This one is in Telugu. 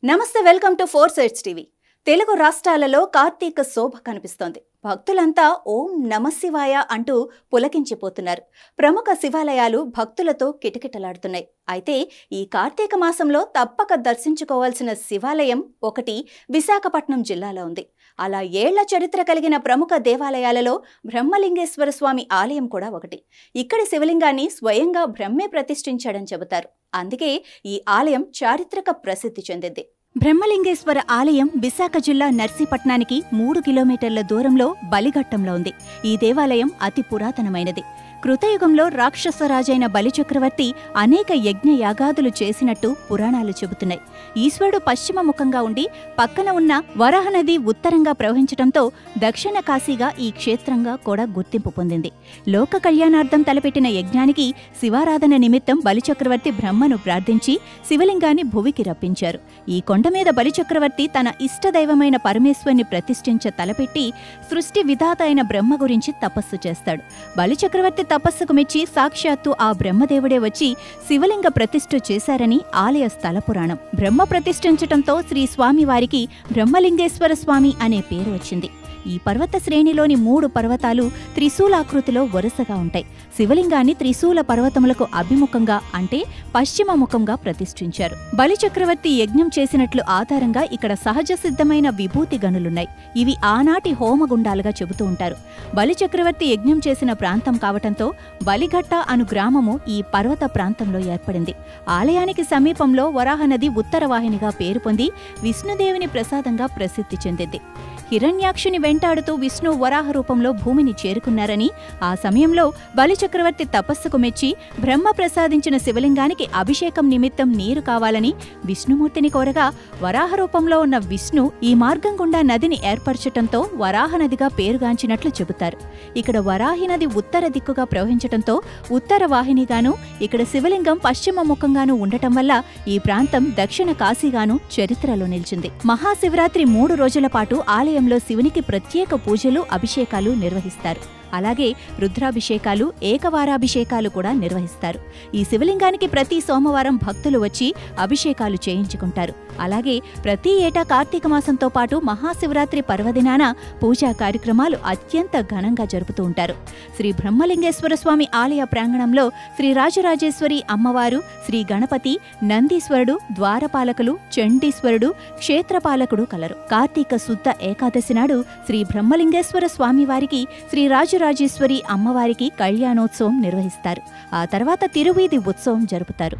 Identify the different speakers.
Speaker 1: నమస్తే, welcome to 4 sides TV. Telugu రాష్ట్రాలలో కార్తీక శోభ కనిపిస్తోంది. భక్తులంతా ఓం నమశివాయ అంటూ పులకించిపోతున్నారు. ప్రముఖ శివాలయాలు భక్తులతో కిటకిటలాడుతున్నాయి. అయితే ఈ కార్తీక మాసంలో తప్పక దర్శించుకోవాల్సిన శివాలయం ఒకటి విశాఖపట్నం జిల్లాలో ఉంది. అలా ఏళ్ల చరిత్ర కలిగిన ప్రముఖ దేవాలయాలలో బ్రహ్మలింగేశ్వర స్వామి ఆలయం కూడా ఒకటి. ఇక్కడి శివలింగాన్ని స్వయంగా బ్రహ్మే ప్రతిష్ఠించాడని చెబుతారు. అందుకే ఈ ఆలయం చారిత్రక ప్రసిద్ధి చెందింది. బ్రహ్మలింగేశ్వర ఆలయం విశాఖ జిల్లా నర్సీపట్నానికి 3 కిలోమీటర్ల దూరంలో బలిఘట్టంలో ఉంది. ఈ దేవాలయం అతి పురాతనమైనది. కృతయుగంలో రాక్షసరాజైన బలిచక్రవర్తి అనేక యజ్ఞ యాగాదులు చేసినట్టు పురాణాలు చెబుతున్నాయి. ఈశ్వరుడు పశ్చిమ ముఖంగా ఉండి పక్కన ఉన్న వరాహనది ఉత్తరంగా ప్రవహించటంతో దక్షిణ కాశీగా ఈ క్షేత్రంగా కూడా గుర్తింపు పొందింది. లోక కళ్యాణార్థం తలపెట్టిన యజ్ఞానికి శివారాధన నిమిత్తం బలిచక్రవర్తి బ్రహ్మను ప్రార్థించి శివలింగాన్ని భువికి రప్పించారు. ఈ కొండ మీద బలిచక్రవర్తి తన ఇష్టదైవమైన పరమేశ్వరుని ప్రతిష్ఠించ తలపెట్టి సృష్టి విధాత అయిన బ్రహ్మ గురించి తపస్సు చేస్తాడు. బలిచక్రవర్తి తపస్సుకు మెచ్చి సాక్షాత్తు ఆ బ్రహ్మదేవుడే వచ్చి శివలింగ ప్రతిష్ఠ చేశారని ఆలయ స్థల పురాణం. బ్రహ్మ ప్రతిష్ఠించటంతో శ్రీ స్వామివారికి బ్రహ్మలింగేశ్వర స్వామి అనే పేరు వచ్చింది. ఈ పర్వత శ్రేణిలోని 3 పర్వతాలు త్రిశూలాకృతిలో వరుసగా ఉంటాయి. శివలింగాన్ని త్రిశూల పర్వతములకు అభిముఖంగా అంటే పశ్చిమ ముఖంగా ప్రతిష్ఠించారు. బలిచక్రవర్తి యజ్ఞం చేసినట్లు ఆధారంగా ఇక్కడ సహజ సిద్ధమైన విభూతి గనులున్నాయి. ఇవి ఆనాటి హోమగుండాలుగా చెబుతూ ఉంటారు. బలిచక్రవర్తి యజ్ఞం చేసిన ప్రాంతం కావటంతో బలిఘట్ట అను గ్రామము ఈ పర్వత ప్రాంతంలో ఏర్పడింది. ఆలయానికి సమీపంలో వరాహనది ఉత్తరవాహినిగా పేరు పొంది విష్ణుదేవుని ప్రసాదంగా ప్రసిద్ధి చెందింది. హిరణ్యాక్షుని వెంటాడుతూ విష్ణు వరాహ రూపంలో భూమిని చేరుకున్నారని, ఆ సమయంలో బలిచక్రవర్తి తపస్సుకు మెచ్చి బ్రహ్మ ప్రసాదించిన శివలింగానికి అభిషేకం నిమిత్తం నీరు కావాలని విష్ణుమూర్తిని కోరగా వరాహ రూపంలో ఉన్న విష్ణు ఈ మార్గం గుండా నదిని ఏర్పరచటంతో వరాహనదిగా పేరుగాంచినట్లు చెబుతారు. ఇక్కడ వరాహి నది ఉత్తర దిక్కుగా ప్రవహించటంతో ఉత్తర వాహినిగాను, ఇక్కడ శివలింగం పశ్చిమ ముఖంగాను ఉండటం వల్ల ఈ ప్రాంతం దక్షిణ కాశీగాను చరిత్రలో నిలిచింది. మహాశివరాత్రి 3 రోజుల పాటు ఆలయంలో శివునికి ప్రత్యేక పూజలు, అభిషేకాలు నిర్వహిస్తారు. అలాగే రుద్రాభిషేకాలు, ఏకవారాభిషేకాలు కూడా నిర్వహిస్తారు. ఈ శివలింగానికి ప్రతి సోమవారం భక్తులు వచ్చి అభిషేకాలు చేయించుకుంటారు. అలాగే ప్రతి ఏటా కార్తీక మాసంతో పాటు మహాశివరాత్రి పర్వదినాన పూజా కార్యక్రమాలు అత్యంత ఘనంగా జరుపుతూ ఉంటారు. శ్రీ బ్రహ్మలింగేశ్వర స్వామి ఆలయ ప్రాంగణంలో శ్రీ రాజరాజేశ్వరి అమ్మవారు, శ్రీ గణపతి, నందీశ్వరుడు, ద్వారపాలకులు, చండీశ్వరుడు, క్షేత్రపాలకుడు కలరు. కార్తీక శుద్ధ ఏకాదశి నాడు శ్రీ బ్రహ్మలింగేశ్వర స్వామివారికి, శ్రీ రాజరాజేశ్వరి అమ్మవారికి కళ్యాణోత్సవం నిర్వహిస్తారు. ఆ తర్వాత తిరువీధి ఉత్సవం జరుపుతారు.